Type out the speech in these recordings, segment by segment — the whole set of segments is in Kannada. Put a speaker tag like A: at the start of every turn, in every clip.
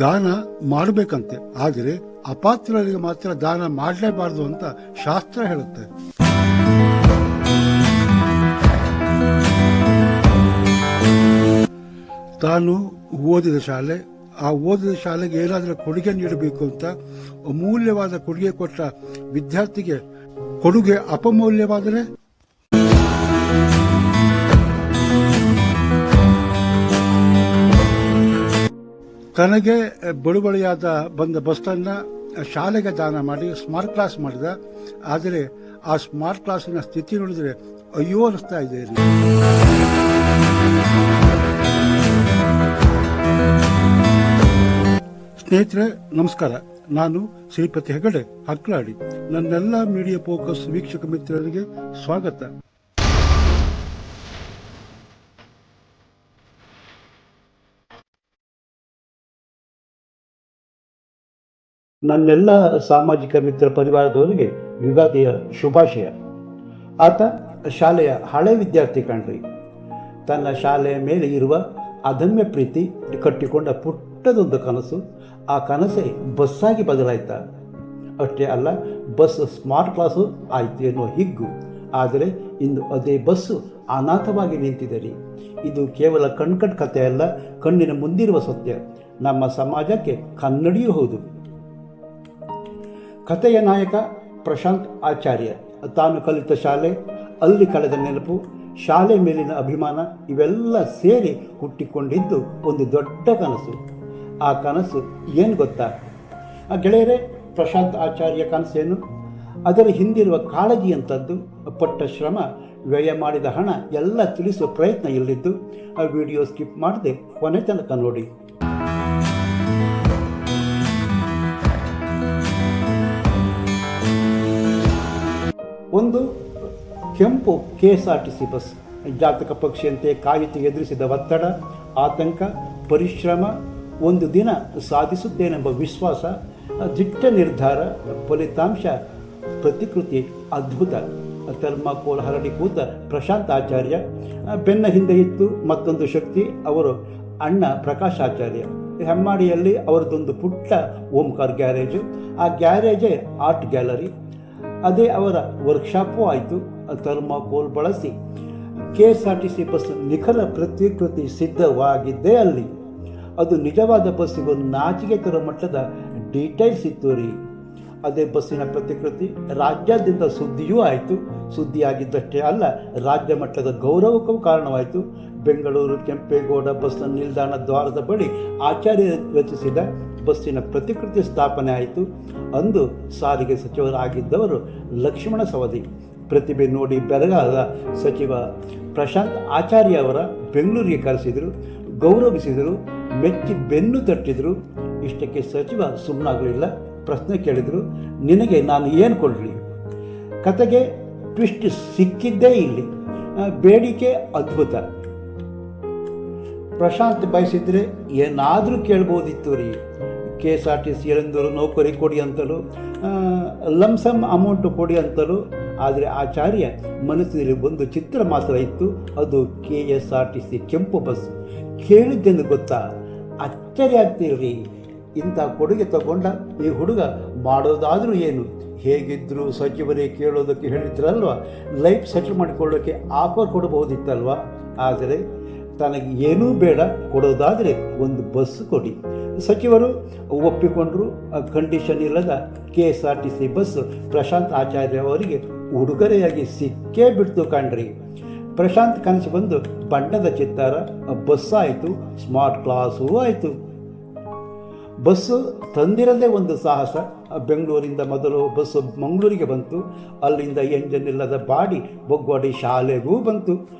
A: ದಾನ ಮಾಡಬೇಕಂತೆ, ಆದರೆ ಅಪಾತ್ರರಿಗೆ ಮಾತ್ರ ದಾನ ಮಾಡಲೇಬಾರದು ಅಂತ ಶಾಸ್ತ್ರ ಹೇಳುತ್ತೆ. ತಾನು ಓದಿದ ಶಾಲೆ, ಆ ಓದಿದ ಶಾಲೆಗೆ ಏನಾದರೂ ಕೊಡುಗೆ ನೀಡಬೇಕು ಅಂತ ಅಮೂಲ್ಯವಾದ ಕೊಡುಗೆ ಕೊಟ್ಟ ವಿದ್ಯಾರ್ಥಿಗೆ ಕೊಡುಗೆ ಅಪಮೌಲ್ಯವಾದರೆ ತನಗೆ ಬಳುವಳಿಯಾದ ಬಂದ ಬಸ್ಸನ್ನು ಶಾಲೆಗೆ ದಾನ ಮಾಡಿ ಸ್ಮಾರ್ಟ್ ಕ್ಲಾಸ್ ಮಾಡಿದ. ಆದರೆ ಆ ಸ್ಮಾರ್ಟ್ ಕ್ಲಾಸಿನ ಸ್ಥಿತಿ ನೋಡಿದರೆ ಅಯ್ಯೋ ಅನಿಸ್ತಾ ಇದೆ. ಸ್ನೇಹಿತರೆ ನಮಸ್ಕಾರ, ನಾನು ಶ್ರೀಪತಿ ಹೆಗಡೆ ಹಕ್ಲಾಡಿ. ನನ್ನೆಲ್ಲ ಮೀಡಿಯಾ ಫೋಕಸ್ ವೀಕ್ಷಕ ಮಿತ್ರರಿಗೆ ಸ್ವಾಗತ. ನನ್ನೆಲ್ಲ ಸಾಮಾಜಿಕ ಮಿತ್ರ ಪರಿವಾರದವರಿಗೆ ಯುಗಾದಿಯ ಶುಭಾಶಯ. ಆತ ಶಾಲೆಯ ಹಳೆ ವಿದ್ಯಾರ್ಥಿ ಕಾಣ್ರಿ. ತನ್ನ ಶಾಲೆಯ ಮೇಲೆ ಇರುವ ಅದಮ್ಯ ಪ್ರೀತಿ ಕಟ್ಟಿಕೊಂಡ ಪುಟ್ಟದೊಂದು ಕನಸು, ಆ ಕನಸೇ ಬಸ್ಸಾಗಿ ಬದಲಾಯ್ತ. ಅಷ್ಟೇ ಅಲ್ಲ, ಬಸ್ ಸ್ಮಾರ್ಟ್ ಕ್ಲಾಸು ಆಯಿತು ಎನ್ನುವ ಹಿಗ್ಗು. ಆದರೆ ಇಂದು ಅದೇ ಬಸ್ಸು ಅನಾಥವಾಗಿ ನಿಂತಿದೆ ರೀ. ಇದು ಕೇವಲ ಕಣ್ಕಟ್ ಕಥೆಯಲ್ಲ, ಕಣ್ಣಿನ ಮುಂದಿರುವ ಸತ್ಯ. ನಮ್ಮ ಸಮಾಜಕ್ಕೆ ಕನ್ನಡಿಯೂ ಹೌದು. ಕಥೆಯ ನಾಯಕ ಪ್ರಶಾಂತ್ ಆಚಾರ್ಯ. ತಾನು ಕಲಿತ ಶಾಲೆ, ಅಲ್ಲಿ ಕಳೆದ ನೆನಪು, ಶಾಲೆ ಮೇಲಿನ ಅಭಿಮಾನ ಇವೆಲ್ಲ ಸೇರಿ ಹುಟ್ಟಿಕೊಂಡಿದ್ದು ಒಂದು ದೊಡ್ಡ ಕನಸು. ಆ ಕನಸು ಏನು ಗೊತ್ತಾ ಗೆಳೆಯರೇ? ಪ್ರಶಾಂತ್ ಆಚಾರ್ಯ ಕನಸೇನು? ಅದರ ಹಿಂದಿರುವ ಕಾಳಜಿ ಅಂತದ್ದು, ಪಟ್ಟ ಶ್ರಮ, ವ್ಯಯ ಮಾಡಿದ ಹಣ ಎಲ್ಲ ತಿಳಿಸುವ ಪ್ರಯತ್ನ ಇಲ್ಲಿದ್ದು. ಆ ವಿಡಿಯೋ ಸ್ಕಿಪ್ ಮಾಡದೆ ಕೊನೆ ತನಕ ನೋಡಿ. ಒಂದು ಕೆಂಪು KSRTC ಬಸ್. ಜಾತಕ ಪಕ್ಷಿಯಂತೆ ಕಾಯುತ್ತಿ ಎದುರಿಸಿದ ಒತ್ತಡ, ಆತಂಕ, ಪರಿಶ್ರಮ, ಒಂದು ದಿನ ಸಾಧಿಸುತ್ತೇನೆಂಬ ವಿಶ್ವಾಸ, ದಿಟ್ಟ ನಿರ್ಧಾರ, ಫಲಿತಾಂಶ, ಪ್ರತಿಕೃತಿ ಅದ್ಭುತ. ಥರ್ಮಾಕೋಲ್ ಹರಡಿ ಕೂತ ಪ್ರಶಾಂತ್ ಆಚಾರ್ಯ. ಬೆನ್ನ ಹಿಂದೆ ಇತ್ತು ಮತ್ತೊಂದು ಶಕ್ತಿ, ಅವರು ಅಣ್ಣ ಪ್ರಕಾಶ್ ಆಚಾರ್ಯ. ಹೆಮ್ಮಾಡಿಯಲ್ಲಿ ಅವರದೊಂದು ಪುಟ್ಟ ಓಂಕಾರ್ ಗ್ಯಾರೇಜು. ಆ ಗ್ಯಾರೇಜೇ ಆರ್ಟ್ ಗ್ಯಾಲರಿ. ಅದೇ ಅವರ ವರ್ಕ್ಶಾಪೂ ಆಯಿತು. ಥರ್ಮಾಕೋಲ್ ಬಳಸಿ KSRTC ಬಸ್ ನಿಖರ ಪ್ರತಿಕೃತಿ ಸಿದ್ಧವಾಗಿದ್ದೇ ಅಲ್ಲಿ. ಅದು ನಿಜವಾದ ಬಸ್ಸಿಗೂ ನಾಚಿಕೆ ತರೋ ಮಟ್ಟದ ಡೀಟೇಲ್ಸ್ ಇತ್ತು ರೀ. ಅದೇ ಬಸ್ಸಿನ ಪ್ರತಿಕೃತಿ ರಾಜ್ಯಾದ್ಯಂತ ಸುದ್ದಿಯೂ ಆಯಿತು. ಸುದ್ದಿಯಾಗಿದ್ದಷ್ಟೇ ಅಲ್ಲ, ರಾಜ್ಯ ಮಟ್ಟದ ಗೌರವಕ್ಕೂ ಕಾರಣವಾಯಿತು. ಬೆಂಗಳೂರು ಕೆಂಪೇಗೌಡ ಬಸ್ ನಿಲ್ದಾಣ ದ್ವಾರದ ಬಳಿ ಆಚಾರ್ಯ ರಚಿಸಿದ ಬಸ್ಸಿನ ಪ್ರತಿಕೃತಿ ಸ್ಥಾಪನೆ ಆಯಿತು. ಅಂದು ಸಾರಿಗೆ ಸಚಿವರಾಗಿದ್ದವರು ಲಕ್ಷ್ಮಣ ಸವದಿ. ಪ್ರತಿಭೆ ನೋಡಿ ಬೆರಗಾದ ಸಚಿವ ಪ್ರಶಾಂತ್ ಆಚಾರ್ಯ ಅವರ ಬೆಂಗಳೂರಿಗೆ ಕರೆಸಿದರು, ಗೌರವಿಸಿದರು, ಮೆಚ್ಚಿ ಬೆನ್ನು ತಟ್ಟಿದರು. ಇಷ್ಟಕ್ಕೆ ಸಚಿವ ಸುಮ್ಮನಾಗಲಿಲ್ಲ. ಪ್ರಶ್ನೆ ಕೇಳಿದರು, ನಿನಗೆ ನಾನು ಏನು ಕೊಡಲಿ? ಕತೆಗೆ ಟ್ವಿಸ್ಟ್ ಸಿಕ್ಕಿದ್ದೇ ಇಲ್ಲಿ. ಬೇಡಿಕೆ ಅದ್ಭುತ. ಪ್ರಶಾಂತ್ ಬಯಸಿದ್ರೆ ಏನಾದರೂ ಕೇಳ್ಬೋದಿತ್ತು ರೀ. KSRTC ಎಲ್ಲಂದರು ನೌಕರಿ ಕೊಡಿ ಅಂತಲೂ, ಲಂಸಮ್ ಅಮೌಂಟು ಕೊಡಿ ಅಂತಲೂ. ಆದರೆ ಆಚಾರ್ಯ ಮನಸ್ಸಿನಲ್ಲಿ ಒಂದು ಚಿತ್ರ ಮಾತ್ರ ಇತ್ತು, ಅದು KSRTC ಕೆಂಪು ಬಸ್. ಕೇಳಿದ್ದೆಂದು ಗೊತ್ತಾ? ಅಚ್ಚರಿ ಆಗ್ತೀರಿ. ಇಂಥ ಕೊಡುಗೆ ತಗೊಂಡ ಈ ಹುಡುಗ ಮಾಡೋದಾದರೂ ಏನು? ಹೇಗಿದ್ದರೂ ಸಚಿವರೇ ಕೇಳೋದಕ್ಕೆ ಹೇಳಿದ್ರಲ್ವ, ಲೈಫ್ ಸೆಟ್ಲ್ ಮಾಡಿಕೊಳ್ಳೋಕ್ಕೆ ಆಫರ್ ಕೊಡಬಹುದಿತ್ತಲ್ವ. ಆದರೆ ತನಗೆ ಏನೂ ಬೇಡ, ಕೊಡೋದಾದರೆ ಒಂದು ಬಸ್ ಕೊಡಿ. ಸಚಿವರು ಒಪ್ಪಿಕೊಂಡರು. ಕಂಡೀಷನ್ ಇಲ್ಲದ KSRTC ಬಸ್ ಪ್ರಶಾಂತ್ ಆಚಾರ್ಯ ಅವರಿಗೆ ಉಡುಗೊರೆಯಾಗಿ ಸಿಕ್ಕೇ ಬಿಡ್ತು ಕಾಣ್ರಿ. ಪ್ರಶಾಂತ್ ಕನಸು ಬಂದು ಬಣ್ಣದ ಚಿತ್ತಾರ, ಬಸ್ ಆಯಿತು, ಸ್ಮಾರ್ಟ್ ಕ್ಲಾಸೂ ಆಯಿತು. ಬಸ್ಸು ತಂದಿರದೇ ಒಂದು ಸಾಹಸ. ಬೆಂಗಳೂರಿಂದ ಮೊದಲು ಬಸ್ಸು ಮಂಗಳೂರಿಗೆ ಬಂತು. ಅಲ್ಲಿಂದ ಎಂಜನ್ ಇಲ್ಲದ ಬಾಡಿ ಬೊಗ್ವಾಡಿ ಶಾಲೆಗೂ ಬಂತು.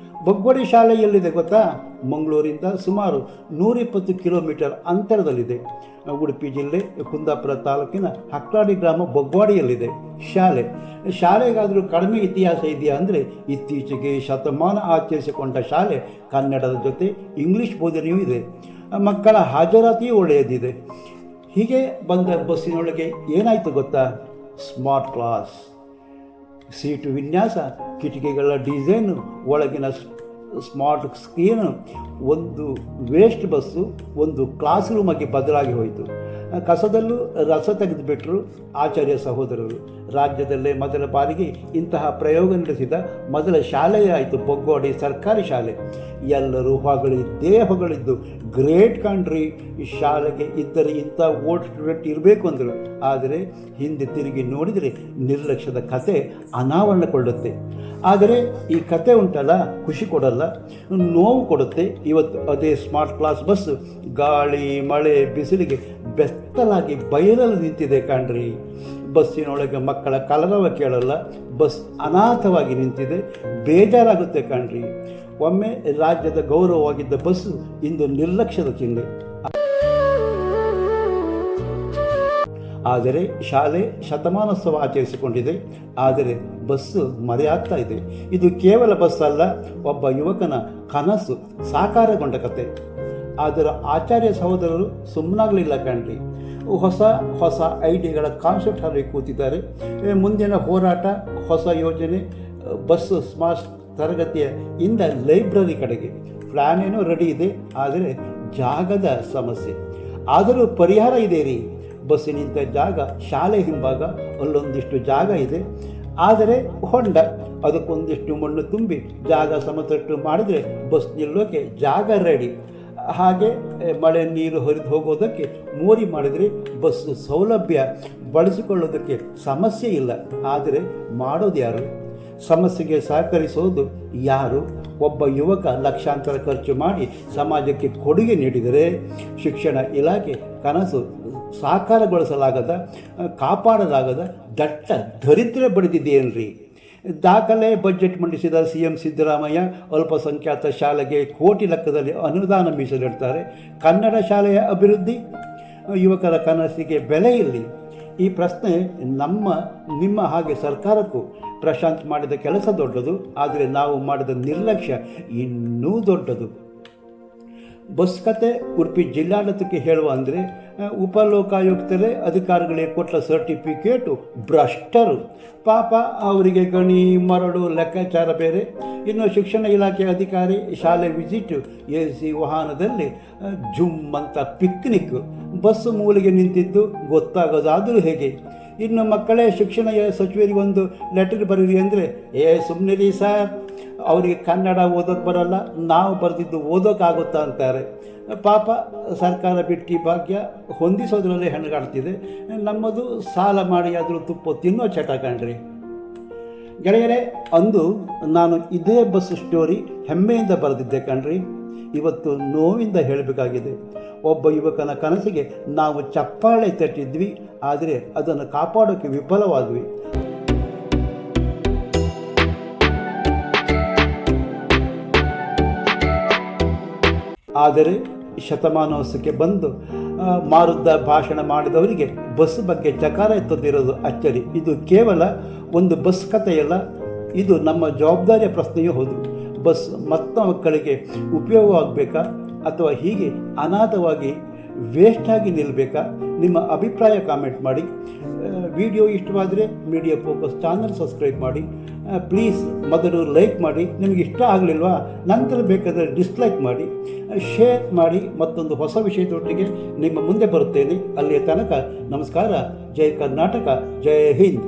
A: ಬೊಗ್ವಾಡಿ ಶಾಲೆ ಎಲ್ಲಿದೆ ಗೊತ್ತಾ? ಮಂಗಳೂರಿಂದ ಸುಮಾರು 120 ಕಿಲೋಮೀಟರ್ ಅಂತರದಲ್ಲಿದೆ. ಉಡುಪಿ ಜಿಲ್ಲೆ ಕುಂದಾಪುರ ತಾಲೂಕಿನ ಹಕ್ಲಾಡಿ ಗ್ರಾಮ ಬೊಗ್ವಾಡಿಯಲ್ಲಿದೆ ಶಾಲೆಗಾದರೂ ಕಡಿಮೆ ಇತಿಹಾಸ ಇದೆಯಾ ಅಂದರೆ, ಇತ್ತೀಚೆಗೆ ಶತಮಾನ ಆಚರಿಸಿಕೊಂಡ ಶಾಲೆ. ಕನ್ನಡದ ಜೊತೆ ಇಂಗ್ಲೀಷ್ ಬೋಧನೆಯೂ ಇದೆ. ಮಕ್ಕಳ ಹಾಜರಾತಿಯೂ ಒಳ್ಳೆಯದಿದೆ. ಹೀಗೆ ಬಂದ ಬಸ್ಸಿನೊಳಗೆ ಏನಾಯಿತು ಗೊತ್ತಾ? Smart class. ಸೀಟು ವಿನ್ಯಾಸ, ಕಿಟಕಿಗಳ ಡಿಸೈನು, ಒಳಗಿನ ಸ್ಮಾರ್ಟ್ ಸ್ಕ್ರೀನು ಒಂದು ವೇಸ್ಟ್ ಬಸ್ಸು ಒಂದು ಕ್ಲಾಸ್ ರೂಮಾಗಿ ಬದಲಾಗಿ ಹೋಯಿತು. ಕಸದಲ್ಲೂ ರಸ ತೆಗೆದುಬಿಟ್ರು ಆಚಾರ್ಯ ಸಹೋದರರು. ರಾಜ್ಯದಲ್ಲೇ ಮೊದಲ ಬಾರಿಗೆ ಇಂತಹ ಪ್ರಯೋಗ ನಡೆಸಿದ ಮೊದಲ ಶಾಲೆಯಾಯಿತು ಬೊಗ್ಗೋಡಿ ಸರ್ಕಾರಿ ಶಾಲೆ. ಎಲ್ಲರೂ ಹೊಗಳಿದ್ದು ಗ್ರೇಟ್ ಕಂಟ್ರಿ, ಶಾಲೆಗೆ ಇದ್ದರೆ ಇಂಥ ಓಲ್ಡ್ ಸ್ಟೂಡೆಂಟ್ ಇರಬೇಕು ಅಂದರು. ಆದರೆ ಹಿಂದೆ ತಿರುಗಿ ನೋಡಿದರೆ ನಿರ್ಲಕ್ಷ್ಯದ ಕತೆ ಅನಾವರಣಗೊಳ್ಳುತ್ತೆ. ಆದರೆ ಈ ಕತೆ ಉಂಟಲ್ಲ, ಖುಷಿ ಕೊಡಲ್ಲ, ನೋವು ಕೊಡುತ್ತೆ. ಇವತ್ತು ಅದೇ ಸ್ಮಾರ್ಟ್ ಕ್ಲಾಸ್ ಬಸ್ಸು ಗಾಳಿ ಮಳೆ ಬಿಸಿಲಿಗೆ ಬೆತ್ತಲಾಗಿ ಬಯಲಲ್ಲಿ ನಿಂತಿದೆ ಕಾಣ್ರಿ. ಬಸ್ಸಿನೊಳಗೆ ಮಕ್ಕಳ ಕಲರವ ಕೇಳಲ್ಲ, ಬಸ್ ಅನಾಥವಾಗಿ ನಿಂತಿದೆ. ಬೇಜಾರಾಗುತ್ತೆ ಕಾಣ್ರಿ. ಒಮ್ಮೆ ರಾಜ್ಯದ ಗೌರವವಾಗಿದ್ದ ಬಸ್ಸು ಇಂದು ನಿರ್ಲಕ್ಷ್ಯದ ಚಿಹ್ನೆ. ಆದರೆ ಶಾಲೆ ಶತಮಾನೋತ್ಸವ ಆಚರಿಸಿಕೊಂಡಿದೆ. ಆದರೆ ಬಸ್ಸು ಮರೆಯಾಗ್ತಾ ಇದೆ. ಇದು ಕೇವಲ ಬಸ್ ಅಲ್ಲ, ಒಬ್ಬ ಯುವಕನ ಕನಸು ಸಾಕಾರಗೊಂಡ ಕತೆ. ಆದರೆ ಆಚಾರ್ಯ ಸಹೋದರರು ಸುಮ್ಮನಾಗಲಿಲ್ಲ ಕಾಣ್ರಿ. ಹೊಸ ಹೊಸ ಐಡಿಯಾಗಳ ಕಾನ್ಸೆಪ್ಟ್ ಹಾಕಿ ಕೂತಿದ್ದಾರೆ. ಮುಂದಿನ ಹೋರಾಟ, ಹೊಸ ಯೋಜನೆ, ಬಸ್ ಸ್ಮಾರ್ಟ್ ತರಗತಿಯ ಇಂದ ಲೈಬ್ರರಿ ಕಡೆಗೆ ಪ್ಲ್ಯಾನ್ ಏನೋ ರೆಡಿ ಇದೆ. ಆದರೆ ಜಾಗದ ಸಮಸ್ಯೆ. ಆದರೂ ಪರಿಹಾರ ಇದೆ ರೀ. ಬಸ್ಸಿನಿಂದ ಜಾಗ ಶಾಲೆ ಹಿಂಭಾಗ ಅಲ್ಲೊಂದಿಷ್ಟು ಜಾಗ ಇದೆ. ಆದರೆ ಹೊಂಡ, ಅದಕ್ಕೊಂದಿಷ್ಟು ಮಣ್ಣು ತುಂಬಿ ಜಾಗ ಸಮತಟ್ಟು ಮಾಡಿದರೆ ಬಸ್ ನಿಲ್ಲೋಕೆ ಜಾಗ ರೆಡಿ. ಹಾಗೆ ಮಳೆ ನೀರು ಹರಿದು ಹೋಗೋದಕ್ಕೆ ಮೋರಿ ಮಾಡಿದರೆ ಬಸ್ಸು ಸೌಲಭ್ಯ ಬಳಸಿಕೊಳ್ಳೋದಕ್ಕೆ ಸಮಸ್ಯೆ ಇಲ್ಲ. ಆದರೆ ಮಾಡೋದು ಯಾರು? ಸಮಸ್ಯೆಗೆ ಸಹಕರಿಸೋದು ಯಾರು? ಒಬ್ಬ ಯುವಕ ಲಕ್ಷಾಂತರ ಖರ್ಚು ಮಾಡಿ ಸಮಾಜಕ್ಕೆ ಕೊಡುಗೆ ನೀಡಿದರೆ ಶಿಕ್ಷಣ ಇಲಾಖೆ ಕನಸು ಸಾಕಾರಗೊಳಿಸಲಾಗದ, ಕಾಪಾಡಲಾಗದ ದಟ್ಟ ದರಿದ್ರ ಬಡಿದಿದೆಯೇನ್ರಿ. ದಾಖಲೆ ಬಜೆಟ್ ಮಂಡಿಸಿದ CM ಸಿದ್ದರಾಮಯ್ಯ ಅಲ್ಪಸಂಖ್ಯಾತ ಶಾಲೆಗೆ ಕೋಟಿ ಲೆಕ್ಕದಲ್ಲಿ ಅನುದಾನ ಮೀಸಲಿಡ್ತಾರೆ. ಕನ್ನಡ ಶಾಲೆಯ ಅಭಿವೃದ್ಧಿ, ಯುವಕರ ಕನಸಿಗೆ ಬೆಲೆ ಇಲ್ಲಿ. ಈ ಪ್ರಶ್ನೆ ನಿಮ್ಮ ಹಾಗೆ ಸರ್ಕಾರಕ್ಕೂ. ಪ್ರಶಾಂತ್ ಮಾಡಿದ ಕೆಲಸ ದೊಡ್ಡದು, ಆದರೆ ನಾವು ಮಾಡಿದ ನಿರ್ಲಕ್ಷ್ಯ ಇನ್ನೂ ದೊಡ್ಡದು. ಬಸ್ ಕತೆ ಉಡುಪಿ ಜಿಲ್ಲಾಡಳಿತಕ್ಕೆ ಹೇಳುವ ಅಂದರೆ ಉಪಲೋಕಾಯುಕ್ತರೇ ಅಧಿಕಾರಿಗಳಿಗೆ ಕೊಟ್ಟ ಸರ್ಟಿಫಿಕೇಟು ಭ್ರಷ್ಟರು. ಪಾಪ ಅವರಿಗೆ ಗಣಿ ಮರಳು ಲೆಕ್ಕಾಚಾರ ಬೇರೆ. ಇನ್ನು ಶಿಕ್ಷಣ ಇಲಾಖೆ ಅಧಿಕಾರಿ ಶಾಲೆ ವಿಸಿಟ್, AC ವಾಹನದಲ್ಲಿ ಜುಮ್ ಅಂತ ಪಿಕ್ನಿಕ್, ಬಸ್ಸು ಮೂಲೆಗೆ ನಿಂತಿದ್ದು ಗೊತ್ತಾಗೋದಾದರೂ ಹೇಗೆ? ಇನ್ನು ಮಕ್ಕಳೇ ಶಿಕ್ಷಣ ಸಚಿವರಿಗೆ ಒಂದು ಲೆಟರ್ ಬರೀರಿ ಅಂದರೆ ಸುಮ್ಮನೆ ರೀ ಸರ್, ಅವರಿಗೆ ಕನ್ನಡ ಓದೋಕ್ಕೆ ಬರೋಲ್ಲ, ನಾವು ಬರೆದಿದ್ದು ಓದೋಕ್ಕಾಗುತ್ತಾ ಅಂತಾರೆ. ಪಾಪ ಸರ್ಕಾರ ಬಿಟ್ಟು ಭಾಗ್ಯ ಹೊಂದಿಸೋದ್ರಲ್ಲೇ ಹೆಣಗಾಡ್ತಿದೆ. ನಮ್ಮದು ಸಾಲ ಮಾಡಿ ಆದರೂ ತುಪ್ಪ ತಿನ್ನೋ ಚಟ ಕಾಣ್ರಿ. ಗೆಳೆಯರೇ, ಅಂದು ನಾನು ಇದೇ ಬಸ್ ಸ್ಟೋರಿ ಹೆಮ್ಮೆಯಿಂದ ಬರೆದಿದ್ದೆ ಕಣ್ರಿ. ಇವತ್ತು ನೋವಿಂದ ಹೇಳಬೇಕಾಗಿದೆ. ಒಬ್ಬ ಯುವಕನ ಕನಸಿಗೆ ನಾವು ಚಪ್ಪಾಳೆ ತಟ್ಟಿದ್ವಿ, ಆದರೆ ಅದನ್ನು ಕಾಪಾಡೋಕ್ಕೆ ವಿಫಲವಾದ್ವಿ. ಆದರೆ ಶತಮಾನೋತ್ಸವಕ್ಕೆ ಬಂದು ಮಾರುದ್ದ ಭಾಷಣ ಮಾಡಿದವರಿಗೆ ಬಸ್ ಬಗ್ಗೆ ಚಕಾರ ಎತ್ತದಿರೋದು ಅಚ್ಚರಿ. ಇದು ಕೇವಲ ಒಂದು ಬಸ್ ಕಥೆಯಲ್ಲ, ಇದು ನಮ್ಮ ಜವಾಬ್ದಾರಿಯ ಪ್ರಶ್ನೆಯೂ ಹೌದು. ಬಸ್ ಮಕ್ಕಳಿಗೆ ಉಪಯೋಗವಾಗಬೇಕಾ ಅಥವಾ ಹೀಗೆ ಅನಾಥವಾಗಿ ವೇಸ್ಟಾಗಿ ನಿಲ್ಲಬೇಕಾ? ನಿಮ್ಮ ಅಭಿಪ್ರಾಯ ಕಾಮೆಂಟ್ ಮಾಡಿ. ವಿಡಿಯೋ ಇಷ್ಟವಾದರೆ ಮೀಡಿಯಾ ಫೋಕಸ್ ಚಾನಲ್ ಸಬ್ಸ್ಕ್ರೈಬ್ ಮಾಡಿ. ಪ್ಲೀಸ್ ಮೊದಲು ಲೈಕ್ ಮಾಡಿ. ನಿಮಗೆ ಇಷ್ಟ ಆಗಲಿಲ್ವಾ ನಂತರ ಬೇಕಾದರೆ ಡಿಸ್ಲೈಕ್ ಮಾಡಿ, ಶೇರ್ ಮಾಡಿ. ಮತ್ತೊಂದು ಹೊಸ ವಿಷಯದೊಟ್ಟಿಗೆ ನಿಮ್ಮ ಮುಂದೆ ಬರುತ್ತೇನೆ. ಅಲ್ಲಿಯ ತನಕ ನಮಸ್ಕಾರ. ಜೈ ಕರ್ನಾಟಕ, ಜೈ ಹಿಂದ್.